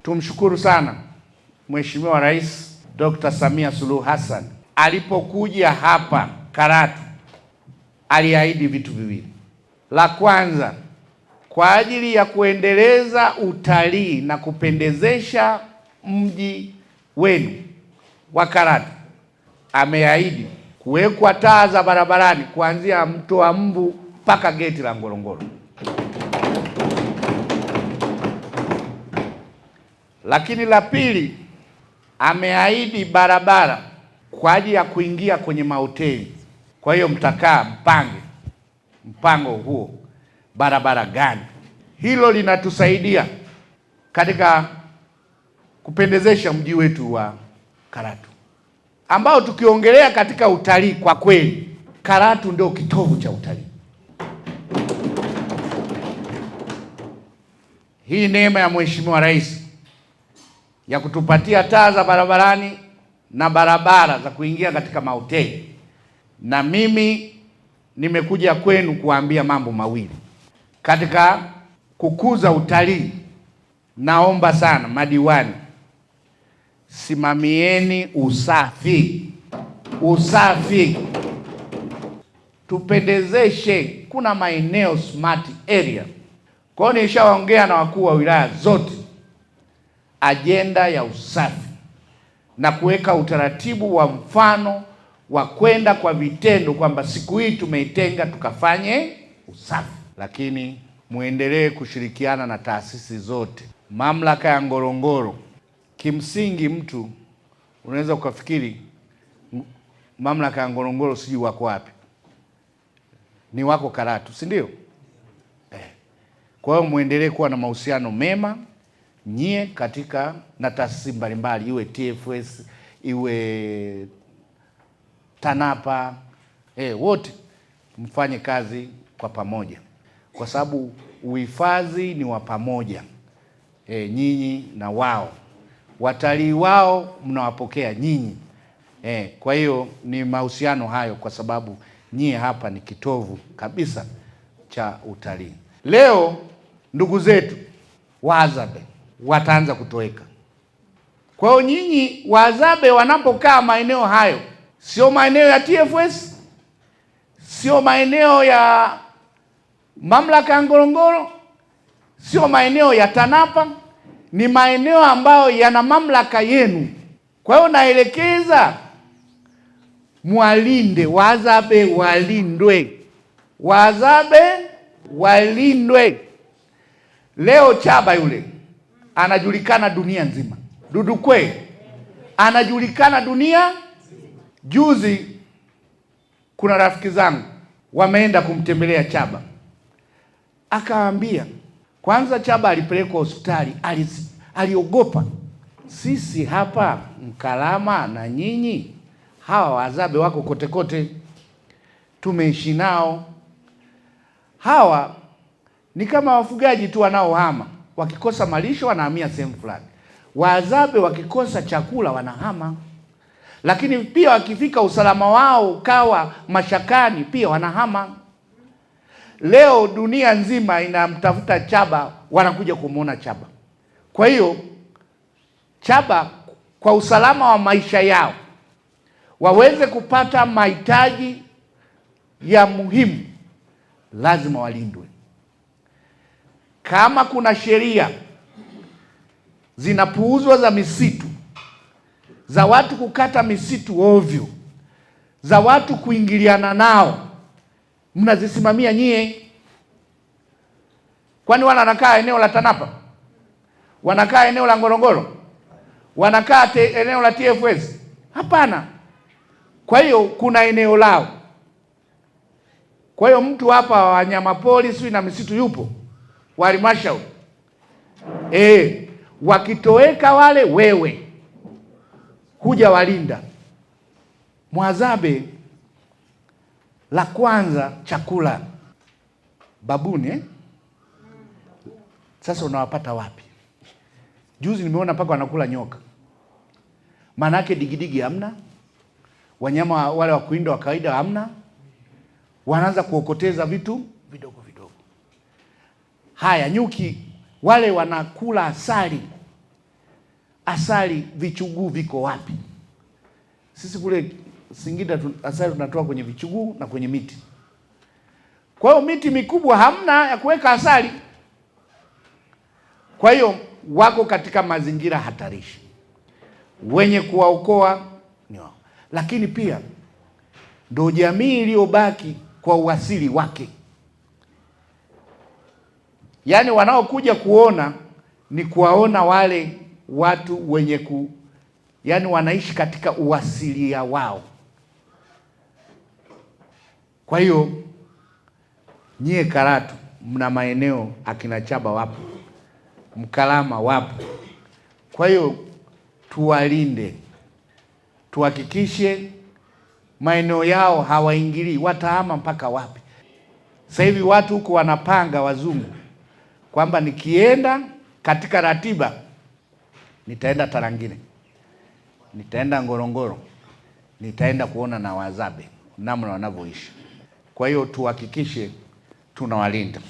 Tumshukuru sana Mheshimiwa Rais Dr. Samia Suluhu Hassan alipokuja hapa Karatu, aliahidi vitu viwili. La kwanza, kwa ajili ya kuendeleza utalii na kupendezesha mji wenu wa Karatu, ameahidi kuwekwa taa za barabarani kuanzia Mto wa Mbu mpaka geti la Ngorongoro. Lakini la pili, ameahidi barabara kwa ajili ya kuingia kwenye mahoteli. Kwa hiyo mtakaa mpango huo barabara gani. Hilo linatusaidia katika kupendezesha mji wetu wa Karatu, ambao tukiongelea katika utalii, kwa kweli Karatu ndio kitovu cha utalii. Hii neema ya Mheshimiwa Rais ya kutupatia taa za barabarani na barabara za kuingia katika mahoteli, na mimi nimekuja kwenu kuambia mambo mawili katika kukuza utalii. Naomba sana madiwani, simamieni usafi, tupendezeshe. Kuna maeneo smart area. Kwa hiyo nishaongea na wakuu wa wilaya zote ajenda ya usafi na kuweka utaratibu wa mfano wa kwenda kwa vitendo, kwamba siku hii tumeitenga tukafanye usafi. Lakini muendelee kushirikiana na taasisi zote. Mamlaka ya Ngorongoro, kimsingi mtu unaweza ukafikiri mamlaka ya Ngorongoro sijui wako wapi, ni wako Karatu, si ndio? Kwa hiyo muendelee kuwa na mahusiano mema nyie katika na taasisi mbalimbali, iwe TFS, iwe TANAPA, wote mfanye kazi kwa pamoja, kwa sababu uhifadhi ni wa pamoja. Nyinyi na wao, watalii wao mnawapokea nyinyi. Kwa hiyo ni mahusiano hayo, kwa sababu nyie hapa ni kitovu kabisa cha utalii. Leo ndugu zetu Wahadzabe wataanza kutoweka. Kwa hiyo nyinyi Wahadzabe wanapokaa maeneo hayo, sio maeneo ya TFS, sio maeneo ya mamlaka ya Ngorongoro, sio maeneo ya TANAPA, ni maeneo ambayo yana mamlaka yenu. Kwa hiyo naelekeza mwalinde Wahadzabe, Wahadzabe walindwe. Leo Chaba yule anajulikana dunia nzima. Dudukwe anajulikana dunia. Juzi kuna rafiki zangu wameenda kumtembelea Chaba, akawaambia kwanza Chaba alipelekwa hospitali, aliogopa. Sisi hapa Mkalama na nyinyi hawa Wahadzabe wako kote kote, tumeishi nao. Hawa ni kama wafugaji tu wanaohama, wakikosa malisho wanahamia sehemu fulani. Wahadzabe wakikosa chakula wanahama, lakini pia wakifika usalama wao ukawa mashakani pia wanahama. Leo dunia nzima inamtafuta Chaba, wanakuja kumuona Chaba. Kwa hiyo Chaba, kwa usalama wa maisha yao, waweze kupata mahitaji ya muhimu, lazima walindwe. Kama kuna sheria zinapuuzwa za misitu, za watu kukata misitu ovyo, za watu kuingiliana nao, mnazisimamia nyie. Kwani wanakaa eneo la TANAPA? Wanakaa eneo la Ngorongoro? Wanakaa eneo la TFS? Hapana. Kwa hiyo kuna eneo lao. Kwa hiyo mtu hapa wa wanyamapori sio na misitu yupo wa halmashauri, wakitoweka wale, wewe huja walinda. Mhadzabe, la kwanza chakula, babuni Sasa unawapata wapi? Juzi nimeona mpaka wanakula nyoka. Maana yake digidigi hamna, wanyama wale wa kuinda wa kawaida hamna, wanaanza kuokoteza vitu vidogo vidogo. Haya, nyuki wale wanakula asali. asali vichuguu viko wapi? Sisi kule Singida asali tunatoa kwenye vichuguu na kwenye miti. Kwa hiyo miti mikubwa hamna ya kuweka asali. Kwa hiyo wako katika mazingira hatarishi, wenye kuwaokoa ni wao, lakini pia ndio jamii iliyobaki kwa uasili wake. Yaani wanaokuja kuona ni kuwaona wale watu wenye yaani wanaishi katika uasilia wao. Kwa hiyo nyie Karatu mna maeneo, akina Chaba wapo, Mkalama wapo. Kwa hiyo tuwalinde, tuhakikishe maeneo yao hawaingilii. Watahama mpaka wapi? Sasa hivi watu huko wanapanga, wazungu, kwamba nikienda katika ratiba nitaenda Tarangire, nitaenda Ngorongoro, nitaenda kuona na Wazabe namna wanavyoishi. Kwa hiyo tuhakikishe tunawalinda.